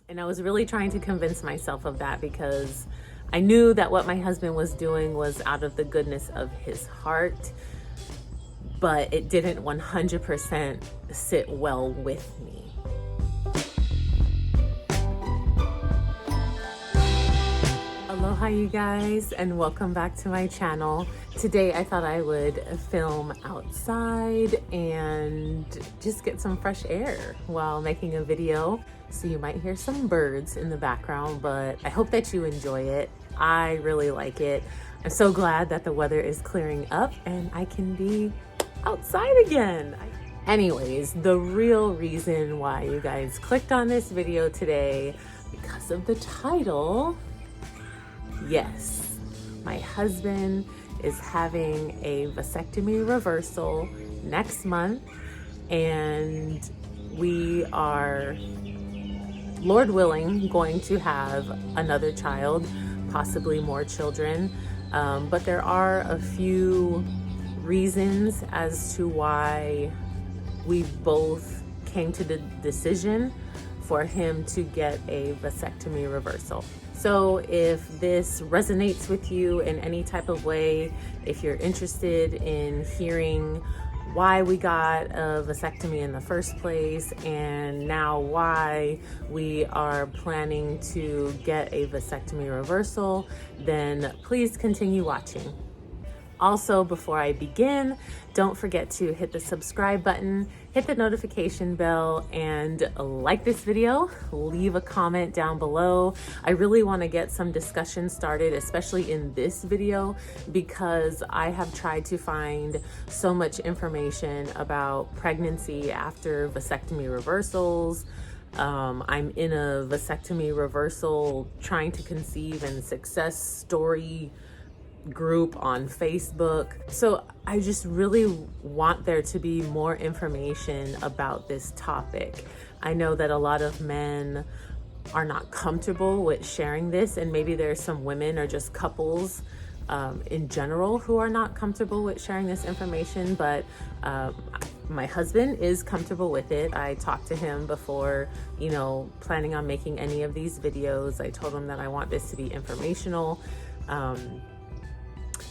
And I was really trying to convince myself of that because I knew that what my husband was doing was out of the goodness of his heart, but it didn't 100% sit well with me. Aloha, you guys, and welcome back to my channel. Today I thought I would film outside and just get some fresh air while making a video. So you might hear some birds in the background, but I hope that you enjoy it. I really like it. I'm so glad that the weather is clearing up and I can be outside again. Anyways, the real reason why you guys clicked on this video today, because of the title. Yes, my husband is having a vasectomy reversal next month, and we are, Lord willing, going to have another child, possibly more children. But there are a few reasons as to why we both came to the decision for him to get a vasectomy reversal. So if this resonates with you in any type of way, if you're interested in hearing why we got a vasectomy in the first place and now why we are planning to get a vasectomy reversal, then please continue watching. Also, before I begin, don't forget to hit the subscribe button, hit the notification bell, and like this video. Leave a comment down below. I really want to get some discussion started, especially in this video, because I have tried to find so much information about pregnancy after vasectomy reversals. I'm in a vasectomy reversal trying to conceive and success story group on Facebook. So I just really want there to be more information about this topic. I know that a lot of men are not comfortable with sharing this, and maybe there's some women or just couples in general who are not comfortable with sharing this information, but my husband is comfortable with it. I talked to him before, planning on making any of these videos. I told him that I want this to be informational.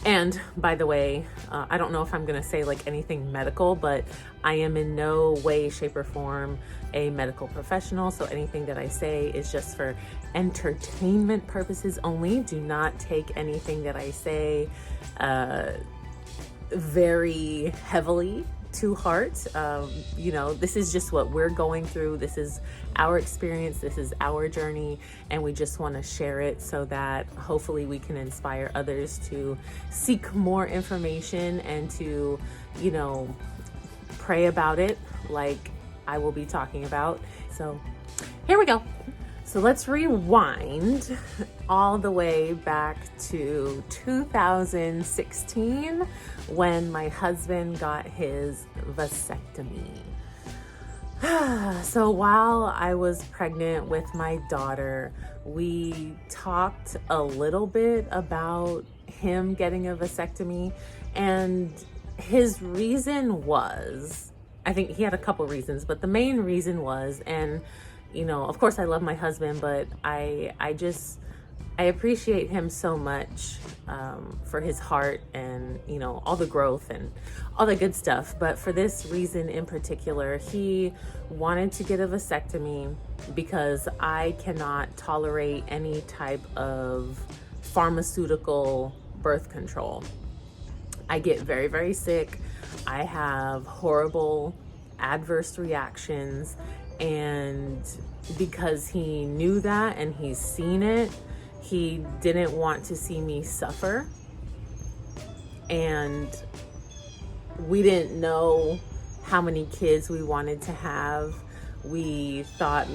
And by the way, I don't know if I'm gonna say like anything medical, but I am in no way, shape, or form a medical professional. So anything that I say is just for entertainment purposes only. Do not take anything that I say very heavily to heart. This is just what we're going through. This is our experience. This is our journey, and we just want to share it so that hopefully we can inspire others to seek more information and to, pray about it like I will be talking about. So here we go. So let's rewind all the way back to 2016 when my husband got his vasectomy. So while I was pregnant with my daughter, we talked a little bit about him getting a vasectomy, and his reason was, I think he had a couple reasons, but the main reason was, and of course I love my husband, but I appreciate him so much for his heart and, all the growth and all the good stuff. But for this reason in particular, he wanted to get a vasectomy because I cannot tolerate any type of pharmaceutical birth control. I get very, very sick. I have horrible adverse reactions. And because he knew that and he's seen it, he didn't want to see me suffer. And we didn't know how many kids we wanted to have. We thought,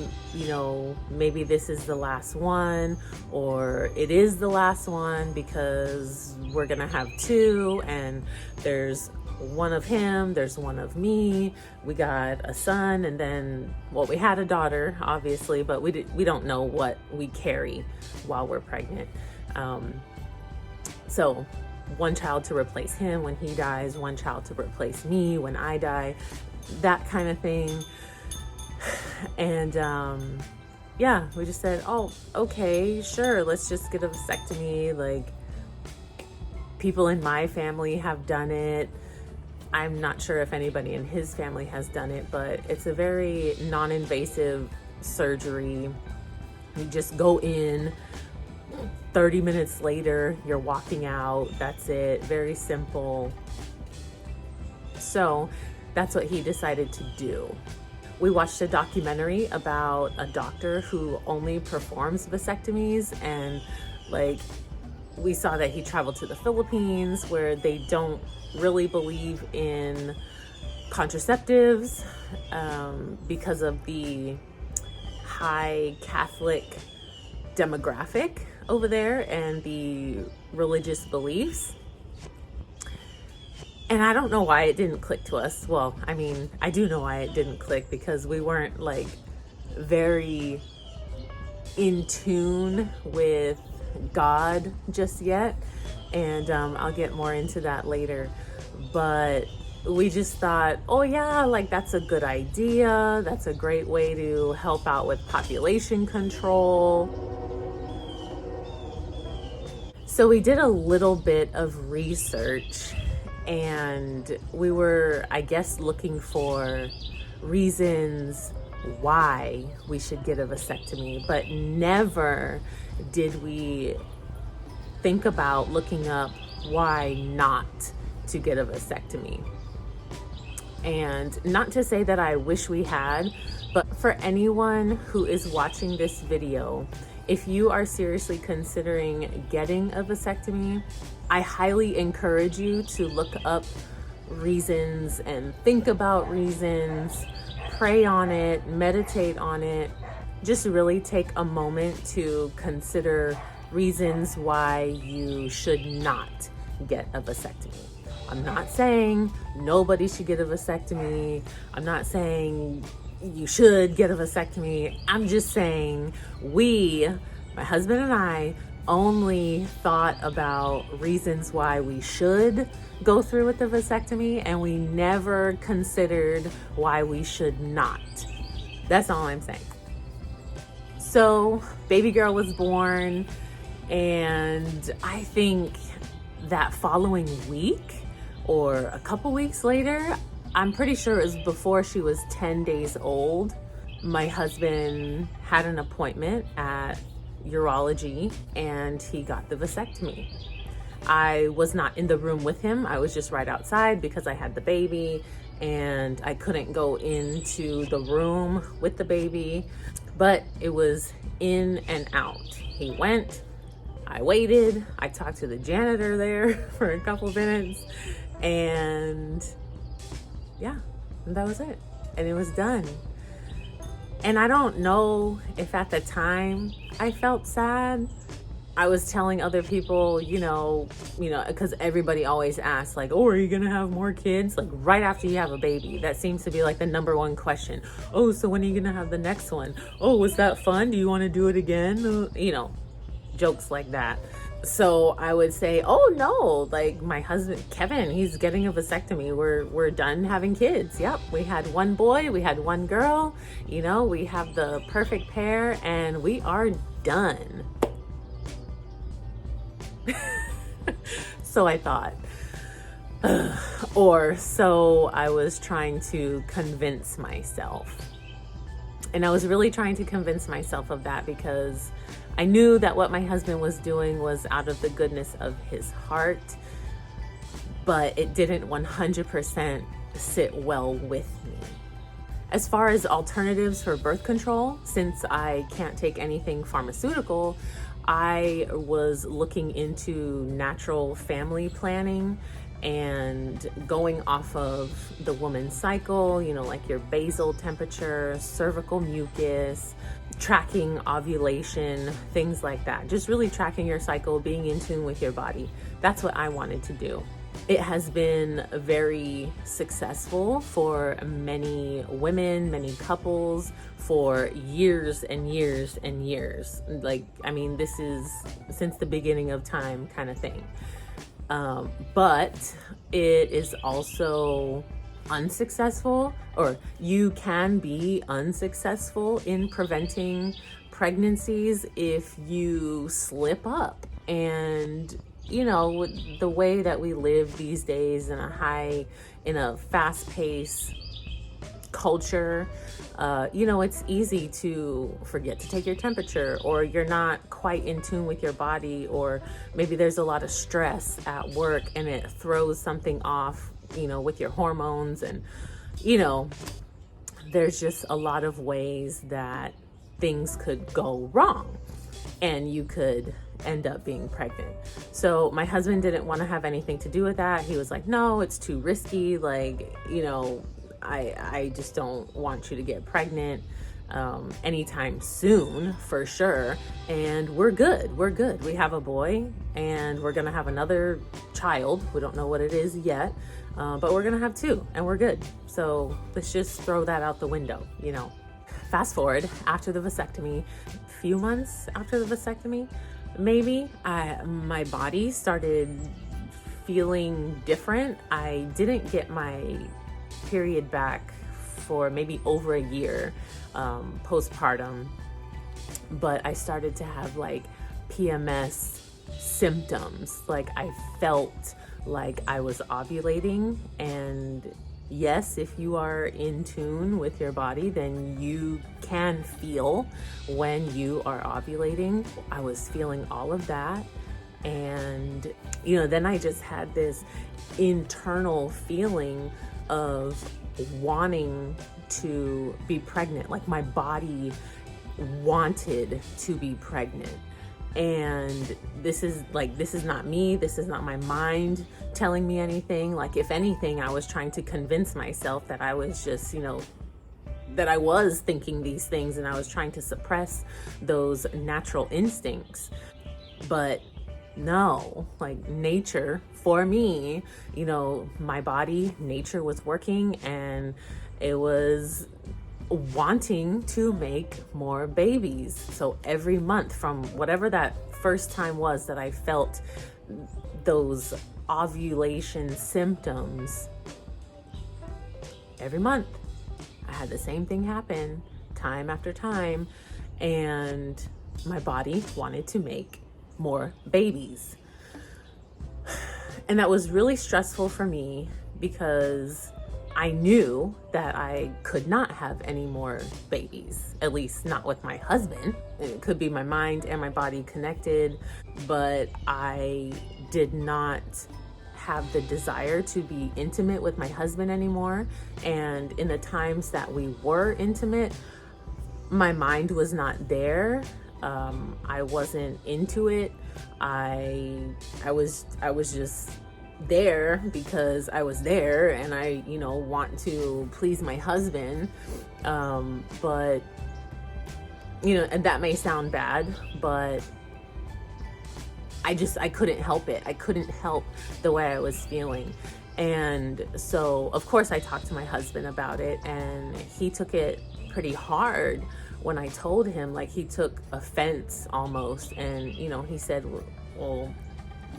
maybe this is the last one, or it is the last one because we're gonna have two, and there's one of him, there's one of me. We got a son, and then, we had a daughter, obviously, but we don't know what we carry while we're pregnant. So one child to replace him when he dies, one child to replace me when I die, that kind of thing. And yeah, we just said, oh, okay, sure, let's just get a vasectomy. Like, people in my family have done it. I'm not sure if anybody in his family has done it, but it's a very non-invasive surgery. You just go in, 30 minutes later, you're walking out. That's it. Very simple. So that's what he decided to do. We watched a documentary about a doctor who only performs vasectomies, and like, we saw that he traveled to the Philippines where they don't really believe in contraceptives because of the high Catholic demographic over there and the religious beliefs. And I don't know why it didn't click to us. Well, I mean, I do know why it didn't click, because we weren't like very in tune with God just yet. And I'll get more into that later. But we just thought, oh yeah, like that's a good idea. That's a great way to help out with population control. So we did a little bit of research, and we were, I guess, looking for reasons why we should get a vasectomy, but never did we think about looking up why not to get a vasectomy. And not to say that I wish we had, but for anyone who is watching this video, if you are seriously considering getting a vasectomy, I highly encourage you to look up reasons and think about reasons, pray on it, meditate on it. Just really take a moment to consider reasons why you should not get a vasectomy. I'm not saying nobody should get a vasectomy. I'm not saying you should get a vasectomy. I'm just saying my husband and I, only thought about reasons why we should go through with the vasectomy, and we never considered why we should not. That's all I'm saying. So baby girl was born, and I think that following week or a couple weeks later, I'm pretty sure it was before she was 10 days old, my husband had an appointment at urology and he got the vasectomy. I was not in the room with him. I was just right outside because I had the baby and I couldn't go into the room with the baby, but it was in and out. He went, I waited, I talked to the janitor there for a couple minutes, and yeah, that was it. And it was done. And I don't know if at the time I felt sad. I was telling other people, you know, because everybody always asks, like, oh, are you gonna have more kids? Like right after you have a baby. That seems to be like the number one question. Oh, so when are you gonna have the next one? Oh, was that fun? Do you want to do it again? You know, jokes like that. So I would say, oh no, like my husband, Kevin, he's getting a vasectomy. We're done having kids. Yep. We had one boy, we had one girl, you know, we have the perfect pair and we are done. So I thought, or so I was trying to convince myself. And I was really trying to convince myself of that because I knew that what my husband was doing was out of the goodness of his heart, but it didn't 100% sit well with me. As far as alternatives for birth control, since I can't take anything pharmaceutical, I was looking into natural family planning and going off of the woman's cycle, you know, like your basal temperature, cervical mucus, tracking ovulation, things like that. Just really tracking your cycle, being in tune with your body. That's what I wanted to do. It has been very successful for many women, many couples for years and years and years. Like, I mean, this is since the beginning of time kind of thing. But it is also unsuccessful, or you can be unsuccessful in preventing pregnancies if you slip up. And with the way that we live these days in a fast-paced culture, it's easy to forget to take your temperature, or you're not quite in tune with your body, or maybe there's a lot of stress at work and it throws something off, with your hormones. And, there's just a lot of ways that things could go wrong and you could end up being pregnant. So my husband didn't want to have anything to do with that. He was like, no, it's too risky. Like, I just don't want you to get pregnant anytime soon, for sure. And we're good. We have a boy, and we're going to have another child. We don't know what it is yet, but we're going to have 2, and we're good. So let's just throw that out the window, Fast forward after the vasectomy, a few months after the vasectomy, maybe, my body started feeling different. I didn't get my period back for maybe over a year postpartum, but I started to have like PMS symptoms. Like I felt like I was ovulating. And yes, if you are in tune with your body, then you can feel when you are ovulating. I was feeling all of that. And, then I just had this internal feeling of wanting to be pregnant. Like my body wanted to be pregnant. And this is not me. This is not my mind telling me anything. Like if anything, I was trying to convince myself that I was just, that I was thinking these things, and I was trying to suppress those natural instincts. But no, like nature for me, my body, nature was working, and it was wanting to make more babies. So every month, from whatever that first time was that I felt those ovulation symptoms, every month I had the same thing happen time after time, and my body wanted to make more babies. And that was really stressful for me because I knew that I could not have any more babies, at least not with my husband. It could be my mind and my body connected, but I did not have the desire to be intimate with my husband anymore. And in the times that we were intimate, my mind was not there. I wasn't into it. I was just there because I was there, and I, want to please my husband. But, and that may sound bad, but I couldn't help it. I couldn't help the way I was feeling. And so, of course, I talked to my husband about it, and he took it pretty hard when I told him. Like, he took offense almost. And, he said, well,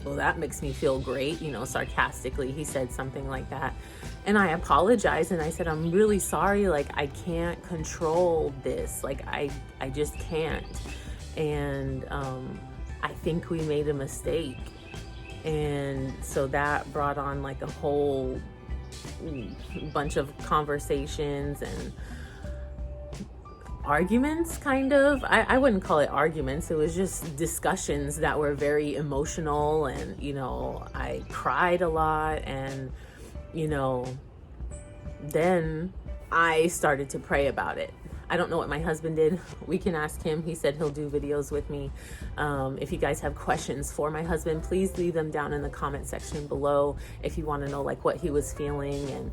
that makes me feel great. Sarcastically, he said something like that. And I apologized, and I said, I'm really sorry. Like, I can't control this. Like, I just can't. And I think we made a mistake. And so that brought on like a whole bunch of conversations and arguments, kind of. I wouldn't call it arguments. It was just discussions that were very emotional, and I cried a lot. And then I started to pray about it. I don't know what my husband did. We can ask him. He said he'll do videos with me. If you guys have questions for my husband, please leave them down in the comment section below. If you want to know like what he was feeling and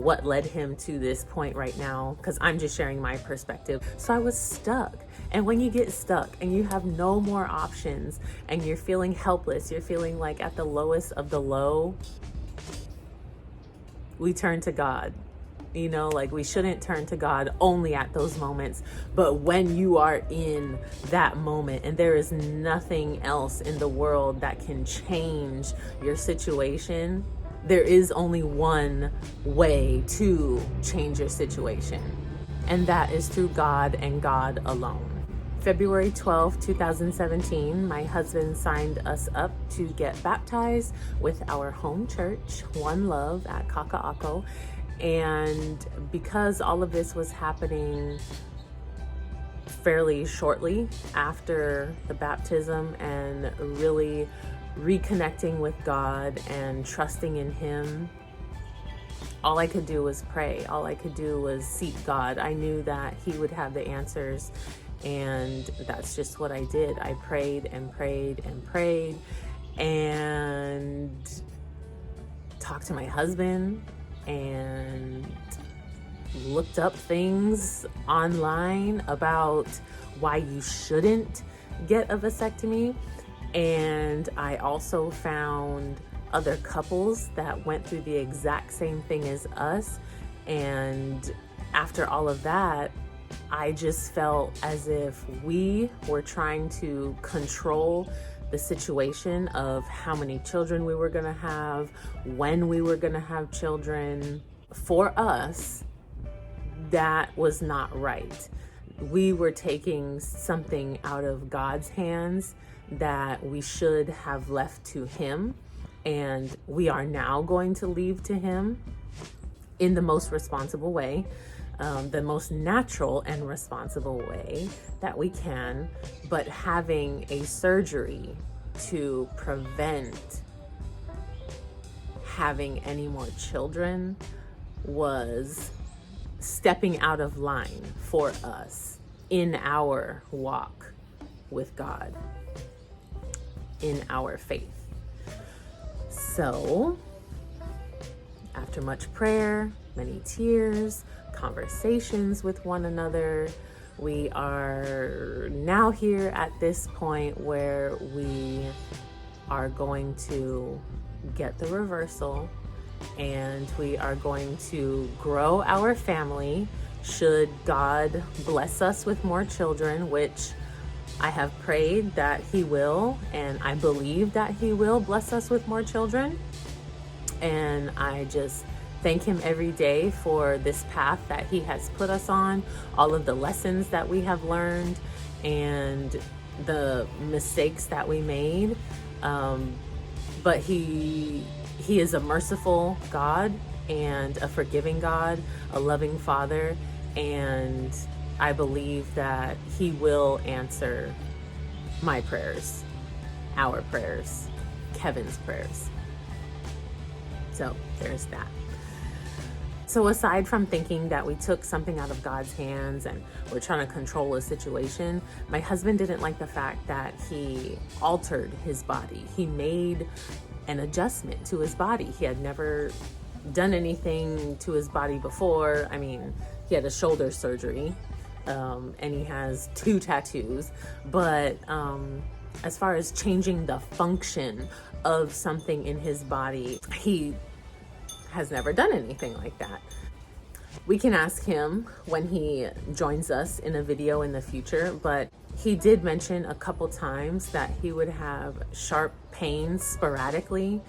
what led him to this point right now, because I'm just sharing my perspective. So I was stuck. And when you get stuck and you have no more options and you're feeling helpless, you're feeling like at the lowest of the low, we turn to God. Like we shouldn't turn to God only at those moments, but when you are in that moment and there is nothing else in the world that can change your situation, there is only one way to change your situation, and that is through God and God alone. February 12, 2017, my husband signed us up to get baptized with our home church, One Love at Kaka'ako. And because all of this was happening fairly shortly after the baptism and really reconnecting with God and trusting in Him, all I could do was pray. All I could do was seek God. I knew that He would have the answers, and that's just what I did. I prayed and prayed and prayed and talked to my husband and looked up things online about why you shouldn't get a vasectomy. And I also found other couples that went through the exact same thing as us. And after all of that, I just felt as if we were trying to control the situation of how many children we were going to have, when we were going to have children. For us, that was not right. We were taking something out of God's hands that we should have left to Him, and we are now going to leave to Him in the most responsible way, the most natural and responsible way that we can. But having a surgery to prevent having any more children was stepping out of line for us in our walk with God, in our faith. So, after much prayer, many tears, conversations with one another, we are now here at this point where we are going to get the reversal, and we are going to grow our family should God bless us with more children, which I have prayed that He will, and I believe that He will bless us with more children. And I just thank Him every day for this path that He has put us on, all of the lessons that we have learned, and the mistakes that we made. But He is a merciful God and a forgiving God, a loving Father, and I believe that He will answer my prayers, our prayers, Kevin's prayers. So there's that. So aside from thinking that we took something out of God's hands and we're trying to control a situation, my husband didn't like the fact that he altered his body. He made an adjustment to his body. He had never done anything to his body before. I mean, he had a shoulder surgery, and he has 2 tattoos. But as far as changing the function of something in his body, he has never done anything like that. We can ask him when he joins us in a video in the future, but he did mention a couple times that he would have sharp pains sporadically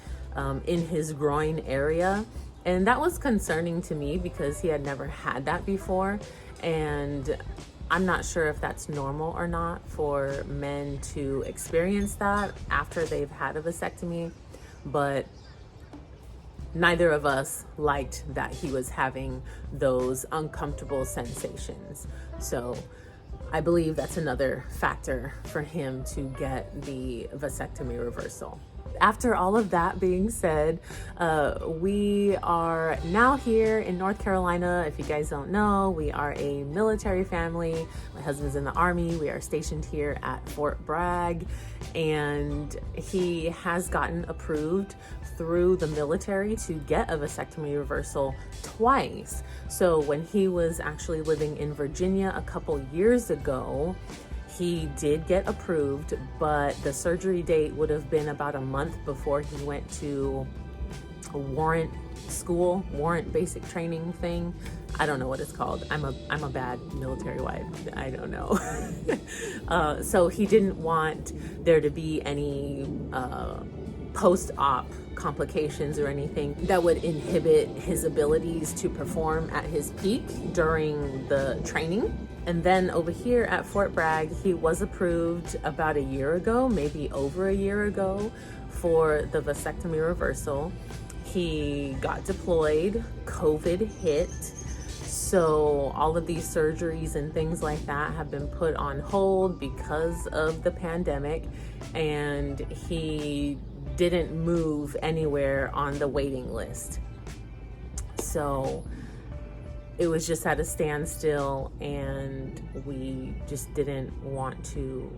in his groin area. And that was concerning to me because he had never had that before. And I'm not sure if that's normal or not for men to experience that after they've had a vasectomy, but neither of us liked that he was having those uncomfortable sensations. So I believe that's another factor for him to get the vasectomy reversal. After all of that being said, we are now here in North Carolina. If you guys don't know, we are a military family. My husband's in the Army. We are stationed here at Fort Bragg, and he has gotten approved through the military to get a vasectomy reversal twice. So when he was actually living in Virginia a couple years ago, he did get approved, but the surgery date would have been about a month before he went to a warrant school, warrant basic training thing. I don't know what it's called. I'm a bad military wife. I don't know. So he didn't want there to be any post-op complications or anything that would inhibit his abilities to perform at his peak during the training. And then over here at Fort Bragg, he was approved about a year ago, maybe over a year ago, for the vasectomy reversal. He got deployed, COVID hit, so all of these surgeries and things like that have been put on hold because of the pandemic, and he didn't move anywhere on the waiting list. So it was just at a standstill, and we just didn't want to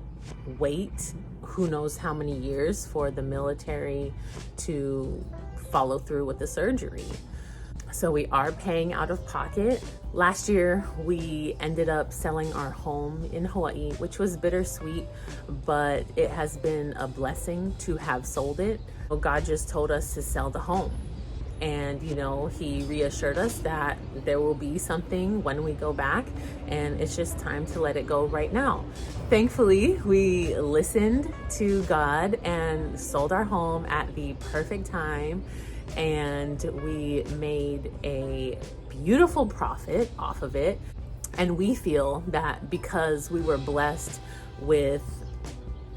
wait who knows how many years for the military to follow through with the surgery. So we are paying out of pocket. Last year, we ended up selling our home in Hawaii, which was bittersweet, but it has been a blessing to have sold it. God just told us to sell the home. And, you know, he reassured us that there will be something when we go back, and it's just time to let it go right now. Thankfully, we listened to God and sold our home at the perfect time, and we made a beautiful profit off of it. And we feel that because we were blessed with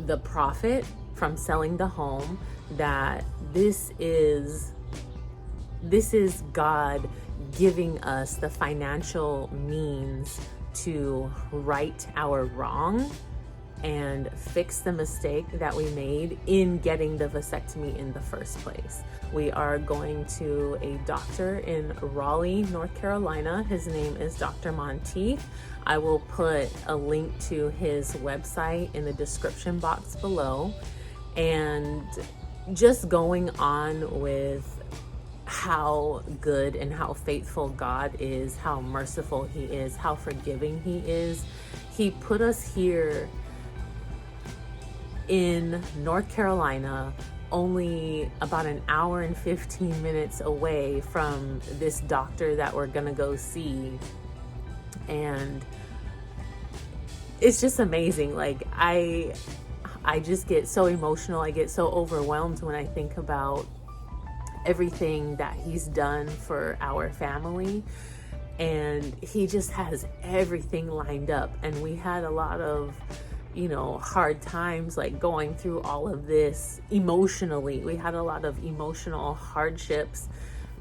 the profit from selling the home, that this is God giving us the financial means to right our wrong and fix the mistake that we made in getting the vasectomy in the first place. We are going to a doctor in Raleigh, North Carolina. His name is Dr. Monteith. I will put a link to his website in the description box below. And just going on with how good and how faithful God is, how merciful he is, how forgiving he is. He put us here in North Carolina, only about an hour and 15 minutes away from this doctor that we're gonna go see. And it's just amazing. Like I just get so emotional. I get so overwhelmed when I think about everything that he's done for our family, and he just has everything lined up. And we had a lot of, you know, hard times, like going through all of this emotionally. We had a lot of emotional hardships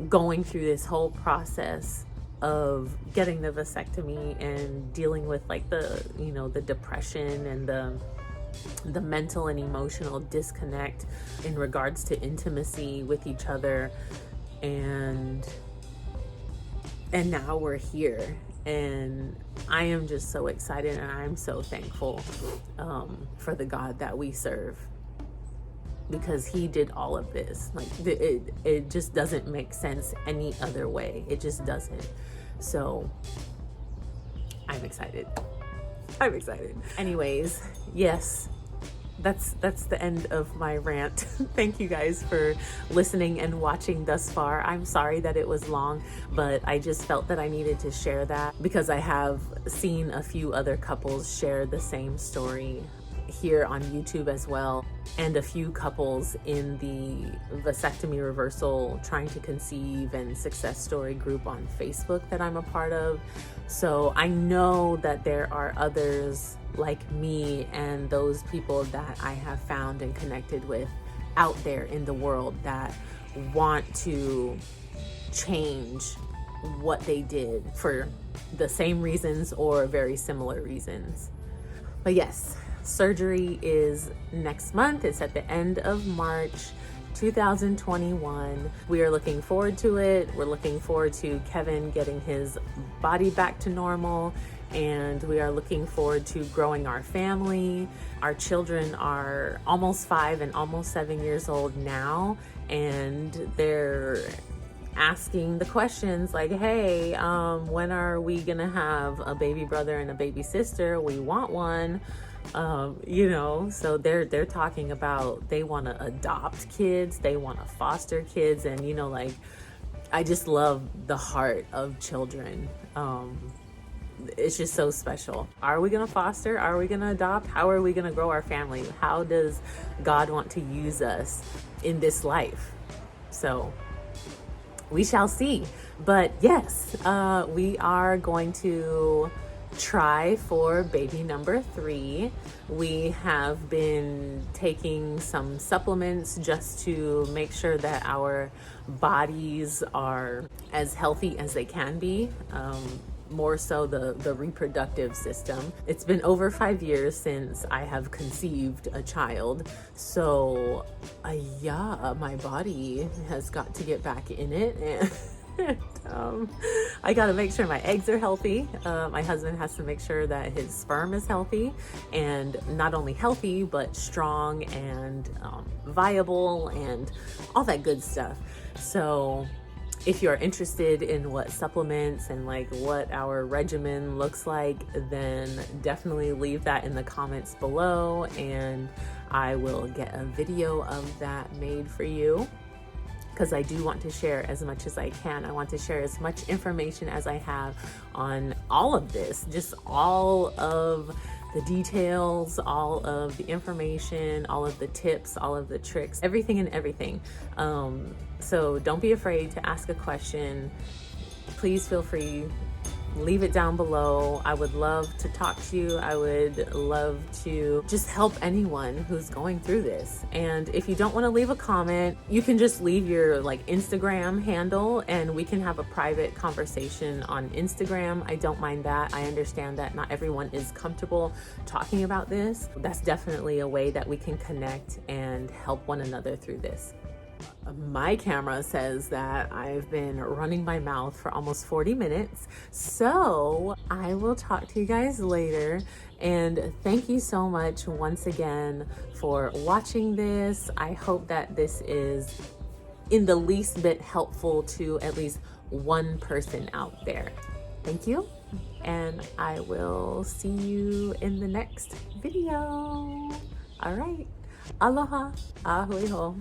going through this whole process of getting the vasectomy and dealing with like the, you know, the depression and the mental and emotional disconnect in regards to intimacy with each other. And now we're here, and I am just so excited, and I'm so thankful for the God that we serve, because he did all of this. Like it just doesn't make sense any other way. It just doesn't. So I'm excited. Anyways, yes, that's the end of my rant. Thank you guys for listening and watching thus far. I'm sorry that it was long, but I just felt that I needed to share that because I have seen a few other couples share the same story here on YouTube as well, and a few couples in the vasectomy reversal trying to conceive and success story group on Facebook that I'm a part of. So I know that there are others like me and those people that I have found and connected with out there in the world that want to change what they did for the same reasons or very similar reasons. But yes, surgery is next month. It's at the end of March 2021. We are looking forward to it. We're looking forward to Kevin getting his body back to normal, and we are looking forward to growing our family. Our children are almost 5 and almost 7 years old now, and they're asking the questions like, hey, when are we gonna have a baby brother and a baby sister? We want one. You know, so they're talking about they want to adopt kids, they want to foster kids, and you know, like, I just love the heart of children. It's just so special. Are we gonna foster? Are we gonna adopt? How are we gonna grow our family? How does God want to use us in this life? So we shall see. But yes, we are going to try for baby number 3. We have been taking some supplements just to make sure that our bodies are as healthy as they can be. More so the reproductive system. It's been over 5 years since I have conceived a child. So yeah, my body has got to get back in it. And I got to make sure my eggs are healthy. My husband has to make sure that his sperm is healthy, and not only healthy, but strong and viable and all that good stuff. So if you're interested in what supplements and like what our regimen looks like, then definitely leave that in the comments below, and I will get a video of that made for you, because I do want to share as much as I can. I want to share as much information as I have on all of this, just all of the details, all of the information, all of the tips, all of the tricks, everything and everything. So don't be afraid to ask a question. Please feel free, leave it down below. I would love to talk to you. I would love to just help anyone who's going through this. And if you don't want to leave a comment, you can just leave your like Instagram handle and we can have a private conversation on Instagram. I don't mind that. I understand that not everyone is comfortable talking about this. That's definitely a way that we can connect and help one another through this. My camera says that I've been running my mouth for almost 40 minutes. So I will talk to you guys later. And thank you so much once again for watching this. I hope that this is in the least bit helpful to at least one person out there. Thank you. And I will see you in the next video. All right. Aloha. Ahui ho.